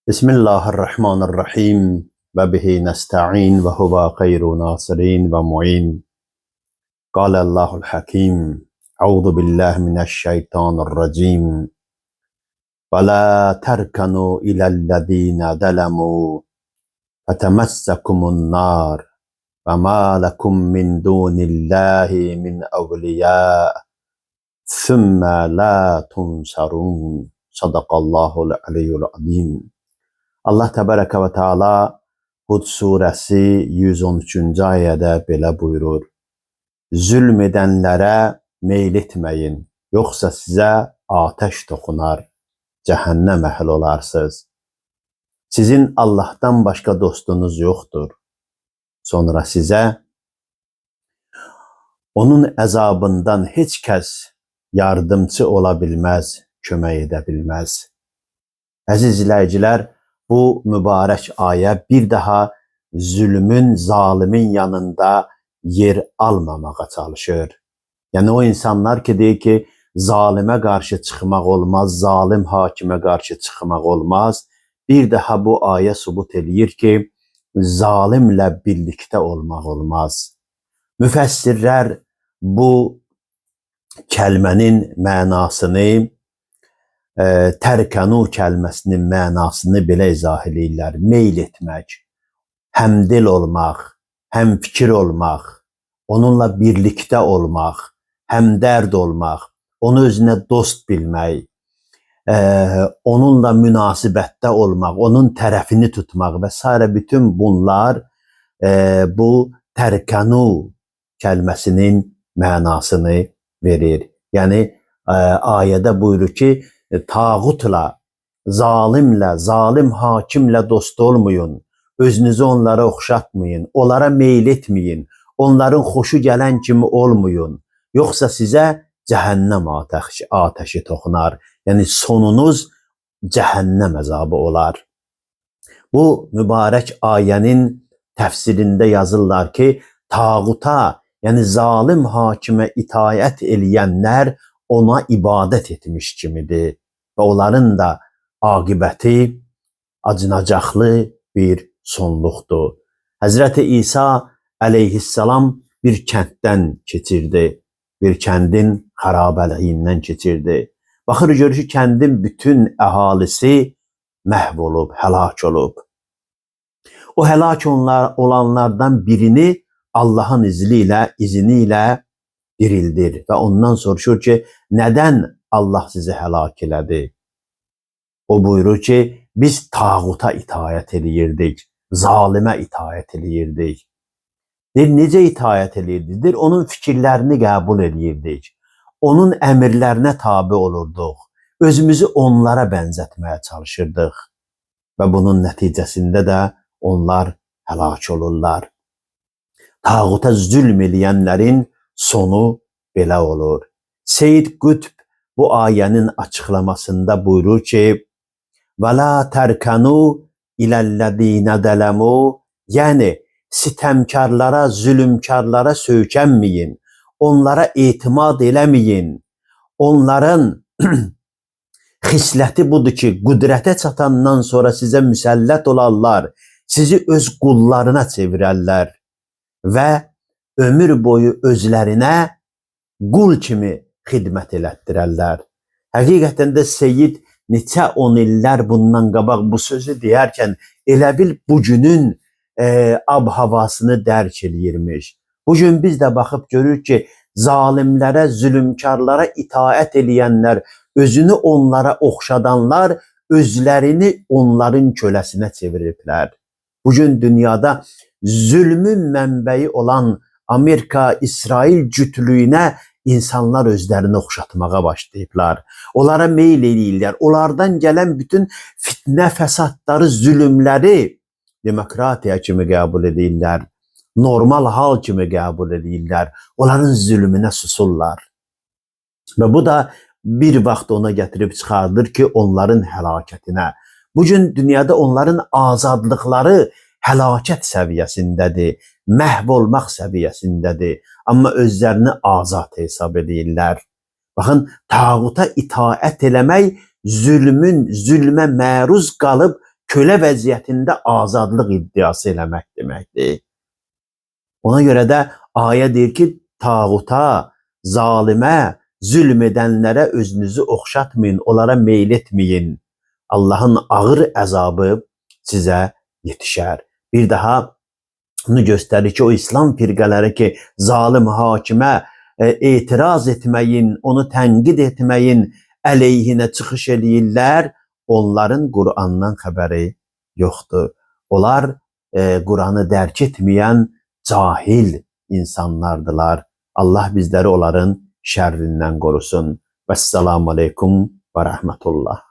Bismillahirrahmanirrahim ve bihi nesta'in ve huve hayru nasirin ve mu'in. Kâlellâhul hakim. Euzu billahi mineşşeytanirracim. Ve la terkanu ilellezîne zelemû fetemessekumun nar ve mâ lekum min dûnillâhi min evliyâ sümme la tunsarun. Sadakallahul aliyyul azim. Allah Təbaraka və Teala Hud surəsi 113-cü ayədə belə buyurur. Zülm edənlərə meyl etməyin, yoxsa sizə atəş toxunar, cəhənnəm əhli olarsınız. Sizin Allahdan başqa dostunuz yoxdur. Sonra sizə onun əzabından heç kəs yardımcı ola bilməz, kömək edə bilməz. Əziz izləyicilər, bu mübarək ayə bir daha zülmün, zalimin yanında yer almamağa çalışır. Yəni o insanlar ki deyir ki, zalimə qarşı çıxmaq olmaz, zalim hakimə qarşı çıxmaq olmaz. Bir daha bu ayə sübut eləyir ki, zalimlə birlikdə olmaq olmaz. Müfəssirlər bu kəlmənin mənasını, tərkənu kəlməsinin mənasını belə izah edirlər. Meyl etmək, həmdil olmaq, həmfikir olmaq, onunla birlikdə olmaq, həmdərd olmaq, onu özünə dost bilmək, onunla münasibətdə olmaq, onun tərəfini tutmaq və s. bütün bunlar bu tərkənu kəlməsinin mənasını verir. Yəni ayədə buyurur ki, tağutla, zalimlə, zalim hakimlə dost olmayın, özünüzü onlara oxşatmayın, onlara meyl etməyin, onların xoşu gələn kimi olmayın, yoxsa sizə cəhənnəm atəşi toxunar, yəni sonunuz cəhənnəm əzabı olar. Bu mübarək ayənin təfsirində yazırlar ki, tağuta, yəni zalim hakimə itaət eləyənlər ona ibadət etmiş kimidir və onların da aqibəti acınacaqlı bir sonluqdur. Həzrəti İsa əleyhissalam bir kənddən keçirdi, bir kəndin xarabəliyindən keçirdi. Baxır görür ki, kəndin bütün əhalisi məhv olub, həlak olub. O həlak olanlardan birini Allahın izni ilə dirildir və ondan soruşur ki, nədən Allah sizi həlak elədi? O buyurur ki, biz tağuta itaət eləyirdik, zalimə itaət eləyirdik. Necə itaət eləyirdik? Onun fikirlərini qəbul eləyirdik, onun əmrlərinə tabi olurduq, özümüzü onlara bənzətməyə çalışırdıq və bunun nəticəsində də onlar həlak olurlar. Tağuta zülm eləyənlərin sonu belə olur. Seyyid Qütb bu ayənin açıqlamasında buyurur ki, və la tərkənu iləllədinə dələmu, yəni sitəmkarlara, zülümkarlara söykənməyin, onlara etimad eləməyin. Onların xisləti budur ki, qüdrətə çatandan sonra sizə müsəllət olarlar, sizi öz qullarına çevirərlər və ömür boyu özlərinə qul kimi xidmət elətdirərlər. Həqiqətən də Seyyid neçə 10 illər bundan qabaq bu sözü deyərkən elə bil bugünün ab-havasını dərk eləyirmiş. Bugün biz də baxıb görürük ki, zalimlərə, zülümkarlara itaət eləyənlər, özünü onlara oxşadanlar, özlərini onların köləsinə çeviriblər. Bugün dünyada zülmün mənbəyi olan Amerika, İsrail cütlüyünə insanlar özlərini oxşatmağa başlayıblar. Onlara meyl eləyirlər. Onlardan gələn bütün fitnə, fəsadları, zülümləri demokratiya kimi qəbul edirlər. Normal hal kimi qəbul edirlər. Onların zülmünə susurlar. Və bu da bir vaxt ona gətirib çıxardır ki, onların həlakətinə. Bugün dünyada onların azadlıqları həlakət səviyyəsindədir, məhv olmaq səviyyəsindədir. Amma özlərini azad hesab edirlər. Baxın, tağuta itaət eləmək zülmə məruz qalıb kölə vəziyyətində azadlıq iddiası eləmək deməkdir. Ona görə də ayə deyir ki, tağuta, zalimə, zülm edənlərə özünüzü oxşatmayın, onlara meyl etməyin. Allahın ağır əzabı sizə yetişər. Bir daha bunu göstərir ki, o İslam firqələri ki, zalim hakimə etiraz etməyin, onu tənqid etməyin əleyhinə çıxış eləyirlər, onların Qur'andan xəbəri yoxdur. Onlar Qur'anı dərk etməyən cahil insanlardılar. Allah bizləri onların şərrindən qorusun. Vəssalamu aleykum və rəhmətullah.